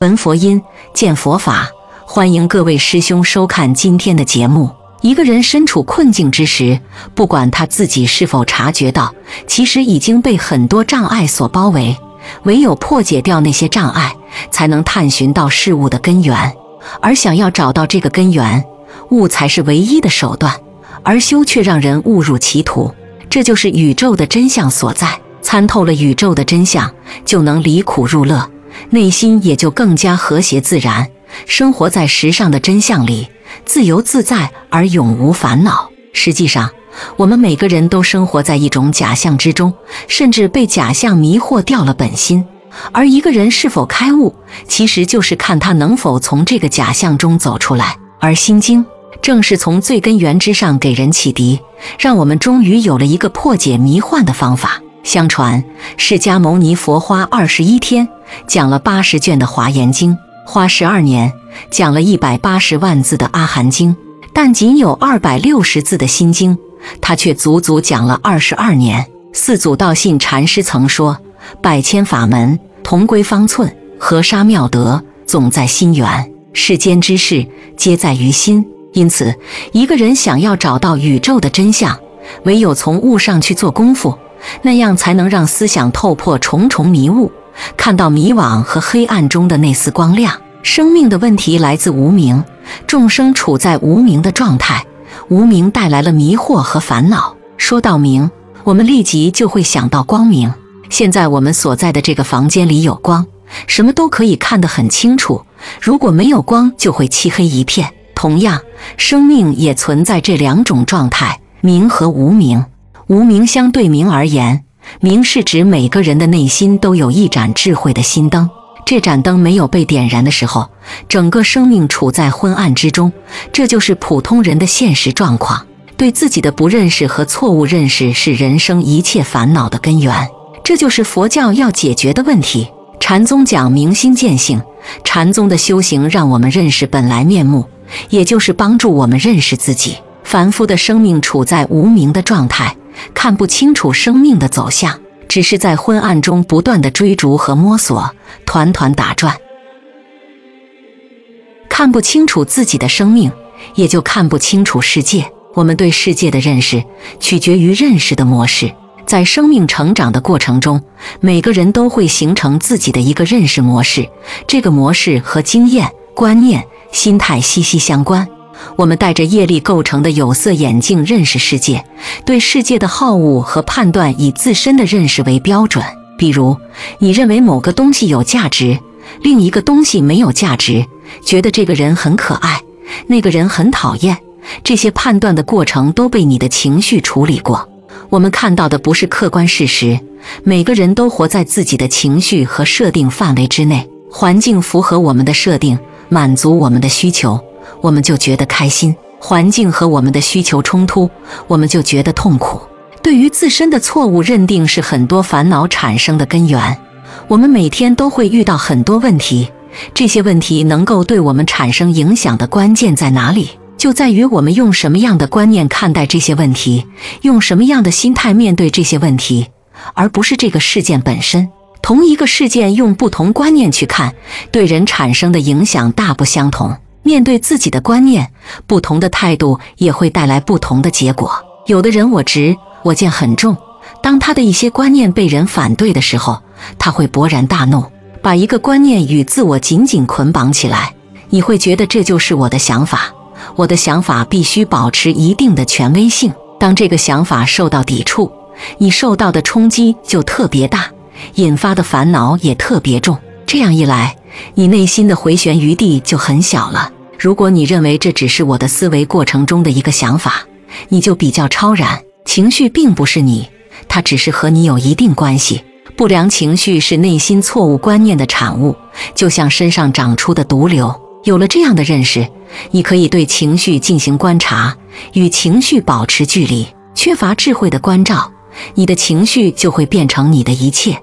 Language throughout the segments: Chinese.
闻佛音，见佛法，欢迎各位师兄收看今天的节目。一个人身处困境之时，不管他自己是否察觉到，其实已经被很多障碍所包围，唯有破解掉那些障碍，才能探寻到事物的根源。而想要找到这个根源，悟才是唯一的手段，而修却让人误入歧途。这就是宇宙的真相所在。参透了宇宙的真相，就能离苦入乐，内心也就更加和谐自然，生活在实上的真相里，自由自在而永无烦恼。实际上，我们每个人都生活在一种假象之中，甚至被假象迷惑掉了本心。而一个人是否开悟，其实就是看他能否从这个假象中走出来。而心经正是从最根源之上给人启迪，让我们终于有了一个破解迷幻的方法。相传释迦牟尼佛花21天讲了80卷的华严经，花12年讲了180万字的阿含经，但仅有260字的心经，他却足足讲了22年。四祖道信禅师曾说，百千法门同归方寸，河沙妙德总在心源，世间之事皆在于心。因此，一个人想要找到宇宙的真相，唯有从悟上去做功夫，那样才能让思想透破重重迷雾，看到迷惘和黑暗中的那丝光亮。生命的问题来自无明，众生处在无明的状态，无明带来了迷惑和烦恼。说到明，我们立即就会想到光明。现在我们所在的这个房间里有光，什么都可以看得很清楚，如果没有光，就会漆黑一片。同样，生命也存在这两种状态，明和无明。无明相对明而言，明是指每个人的内心都有一盏智慧的心灯，这盏灯没有被点燃的时候，整个生命处在昏暗之中，这就是普通人的现实状况。对自己的不认识和错误认识是人生一切烦恼的根源，这就是佛教要解决的问题。禅宗讲明心见性，禅宗的修行让我们认识本来面目，也就是帮助我们认识自己。凡夫的生命处在无明的状态，看不清楚生命的走向，只是在昏暗中不断的追逐和摸索，团团打转。看不清楚自己的生命，也就看不清楚世界。我们对世界的认识取决于认识的模式。在生命成长的过程中，每个人都会形成自己的一个认识模式，这个模式和经验、观念、心态息息相关。我们戴着业力构成的有色眼镜认识世界，对世界的好恶和判断以自身的认识为标准。比如，你认为某个东西有价值，另一个东西没有价值，觉得这个人很可爱，那个人很讨厌，这些判断的过程都被你的情绪处理过。我们看到的不是客观事实，每个人都活在自己的情绪和设定范围之内，环境符合我们的设定，满足我们的需求，我们就觉得开心；环境和我们的需求冲突，我们就觉得痛苦。对于自身的错误认定是很多烦恼产生的根源。我们每天都会遇到很多问题，这些问题能够对我们产生影响的关键在哪里？就在于我们用什么样的观念看待这些问题，用什么样的心态面对这些问题，而不是这个事件本身。同一个事件用不同观念去看，对人产生的影响大不相同。面对自己的观念，不同的态度也会带来不同的结果。有的人我执、我见很重，当他的一些观念被人反对的时候，他会勃然大怒，把一个观念与自我紧紧捆绑起来。你会觉得这就是我的想法，我的想法必须保持一定的权威性。当这个想法受到抵触，你受到的冲击就特别大，引发的烦恼也特别重。这样一来，你内心的回旋余地就很小了。如果你认为这只是我的思维过程中的一个想法，你就比较超然。情绪并不是你，它只是和你有一定关系。不良情绪是内心错误观念的产物，就像身上长出的毒瘤。有了这样的认识，你可以对情绪进行观察，与情绪保持距离。缺乏智慧的关照，你的情绪就会变成你的一切。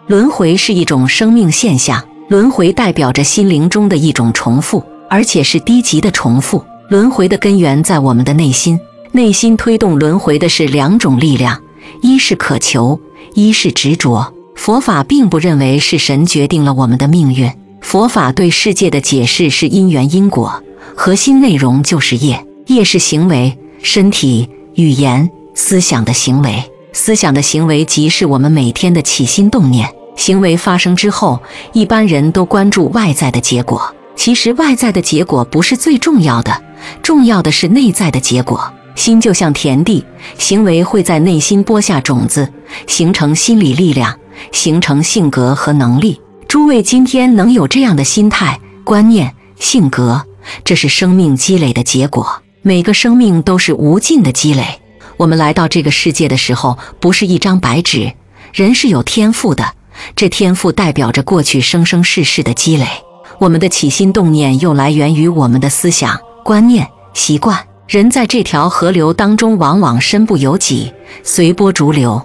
轮回是一种生命现象，轮回代表着心灵中的一种重复，而且是低级的重复。轮回的根源在我们的内心，内心推动轮回的是两种力量，一是渴求，一是执着。佛法并不认为是神决定了我们的命运，佛法对世界的解释是因缘因果，核心内容就是业，业是行为，身体、语言、思想的行为。思想的行为即是我们每天的起心动念。行为发生之后，一般人都关注外在的结果，其实外在的结果不是最重要的，重要的是内在的结果。心就像田地，行为会在内心播下种子，形成心理力量，形成性格和能力。诸位今天能有这样的心态、观念、性格，这是生命积累的结果。每个生命都是无尽的积累。我们来到这个世界的时候，不是一张白纸，人是有天赋的，这天赋代表着过去生生世世的积累。我们的起心动念又来源于我们的思想、观念、习惯。人在这条河流当中往往身不由己，随波逐流。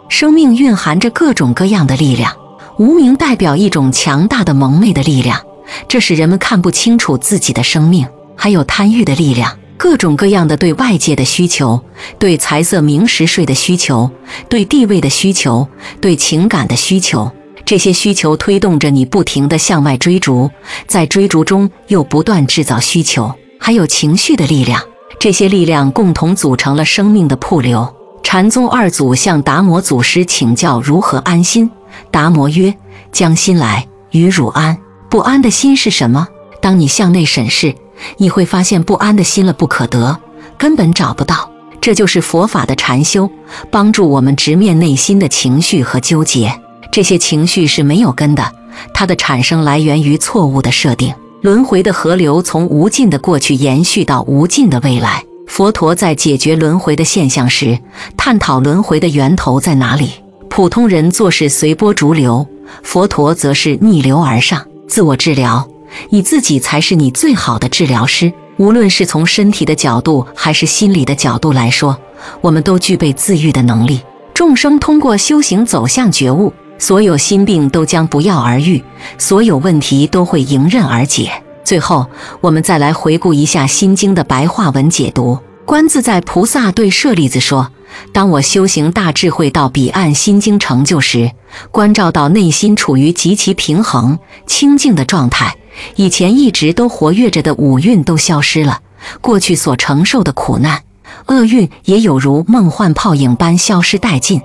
生命蕴含着各种各样的力量，无明代表一种强大的蒙昧的力量，这使人们看不清楚自己的生命。还有贪欲的力量，各种各样的对外界的需求，对财色名食睡的需求，对地位的需求，对情感的需求，这些需求推动着你不停地向外追逐，在追逐中又不断制造需求。还有情绪的力量，这些力量共同组成了生命的瀑流。禅宗二祖向达摩祖师请教如何安心，达摩曰：将心来，与汝安。不安的心是什么？当你向内审视，你会发现不安的心了不可得，根本找不到。这就是佛法的禅修，帮助我们直面内心的情绪和纠结。这些情绪是没有根的，它的产生来源于错误的设定。轮回的河流从无尽的过去延续到无尽的未来。佛陀在解决轮回的现象时，探讨轮回的源头在哪里。普通人做事随波逐流，佛陀则是逆流而上。自我治疗，你自己才是你最好的治疗师。无论是从身体的角度还是心理的角度来说，我们都具备自愈的能力。众生通过修行走向觉悟，所有心病都将不药而愈，所有问题都会迎刃而解。最后，我们再来回顾一下《心经》的白话文解读。观自在菩萨对舍利子说：当我修行大智慧到彼岸心经成就时，关照到内心处于极其平衡、清净的状态，以前一直都活跃着的五蕴都消失了，过去所承受的苦难、厄运也有如梦幻泡影般消失殆尽，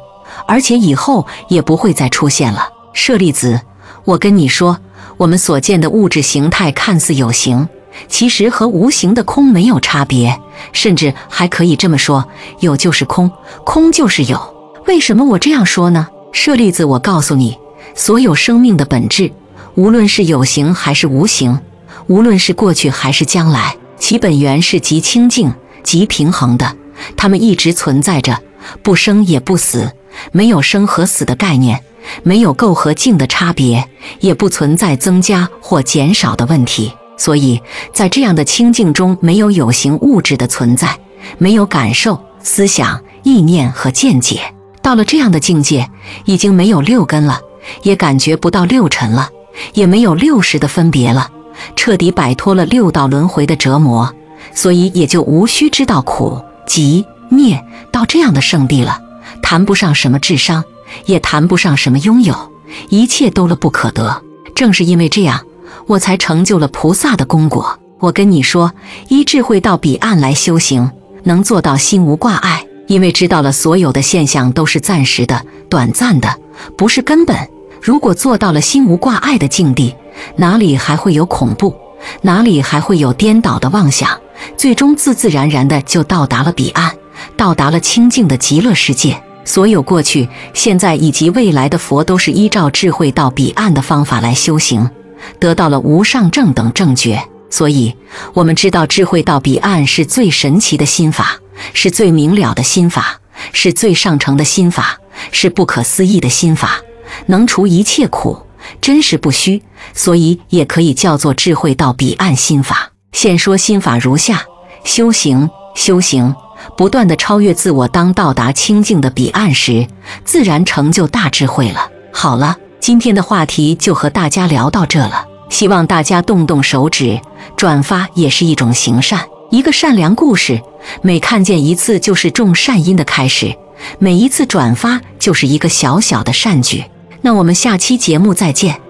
而且以后也不会再出现了。舍利子，我跟你说，我们所见的物质形态看似有形，其实和无形的空没有差别，甚至还可以这么说，有就是空，空就是有。为什么我这样说呢？舍利子，我告诉你，所有生命的本质，无论是有形还是无形，无论是过去还是将来，其本源是极清净、极平衡的，它们一直存在着，不生也不死，没有生和死的概念，没有垢和净的差别，也不存在增加或减少的问题。所以在这样的清净中，没有有形物质的存在，没有感受、思想、意念和见解。到了这样的境界，已经没有六根了，也感觉不到六尘了，也没有六识的分别了，彻底摆脱了六道轮回的折磨，所以也就无需知道苦、集、灭。到这样的圣地了，谈不上什么智商，也谈不上什么拥有，一切都了不可得。正是因为这样，我才成就了菩萨的功果。我跟你说，依智慧到彼岸来修行，能做到心无挂碍，因为知道了所有的现象都是暂时的、短暂的，不是根本。如果做到了心无挂碍的境地，哪里还会有恐怖，哪里还会有颠倒的妄想，最终自自然然的就到达了彼岸，到达了清净的极乐世界。所有过去、现在以及未来的佛都是依照智慧到彼岸的方法来修行，得到了无上正等正觉。所以我们知道智慧到彼岸是最神奇的心法，是最明了的心法，是最上乘的心法，是不可思议的心法，能除一切苦，真实不虚，所以也可以叫做智慧到彼岸心法。现说心法如下：修行，不断地超越自我，当到达清净的彼岸时，自然成就大智慧了。好了，今天的话题就和大家聊到这了，希望大家动动手指，转发也是一种行善。一个善良故事，每看见一次就是种善因的开始。每一次转发就是一个小小的善举。那我们下期节目再见。